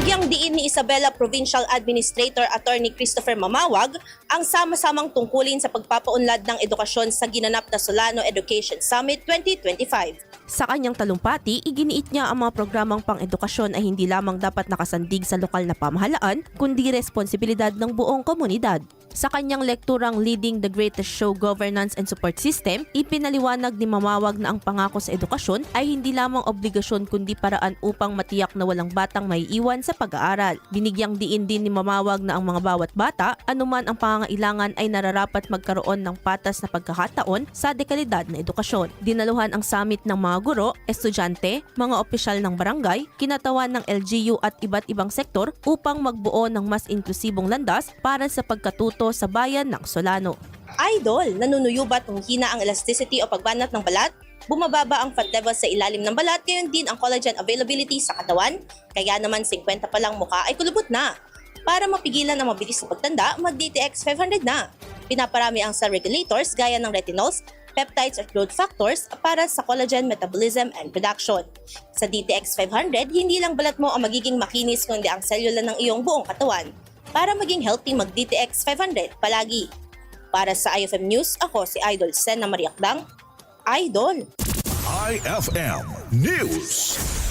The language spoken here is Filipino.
Binigyang diin ni Isabela Provincial Administrator Attorney Christopher Mamawag ang sama-samang tungkulin sa pagpapaunlad ng edukasyon sa ginanap na Solano Education Summit 2025. Sa kanyang talumpati, iginiit niya ang mga programang pang-edukasyon ay hindi lamang dapat nakasandig sa lokal na pamahalaan, kundi responsibilidad ng buong komunidad. Sa kanyang lekturang Leading the Greatest Show Governance and Support System, ipinaliwanag ni Mamawag na ang pangako sa edukasyon ay hindi lamang obligasyon kundi paraan upang matiyak na walang batang maiiwan sa pag-aaral. Binigyang diin din ni Mamawag na ang mga bawat bata, anuman ang pangangailangan ay nararapat magkaroon ng patas na pagkakataon sa dekalidad na edukasyon. Dinaluhan ang summit ng mga guro, estudyante, mga opisyal ng barangay, kinatawan ng LGU at iba't ibang sektor upang magbuo ng mas inklusibong landas para sa pagkatuto sa bayan ng Solano. Idol, nanunuyubat kung hina ang elasticity o pagbanat ng balat, bumababa ang fat level sa ilalim ng balat, gayon din ang collagen availability sa katawan, kaya naman 50 pa lang mukha ay kulubot na. Para mapigilan ang mabilis na pagtanda, mag-DTX 500 na. Pinaparami ang cell regulators gaya ng retinols, peptides at growth factors para sa collagen metabolism and production. Sa DTX 500, hindi lang balat mo ang magiging makinis kundi ang selula ng iyong buong katawan. Para maging healthy, mag-DTX 500 palagi. Para sa IFM News, ako si Idol Sen na Mariakdang. Idol! IFM News.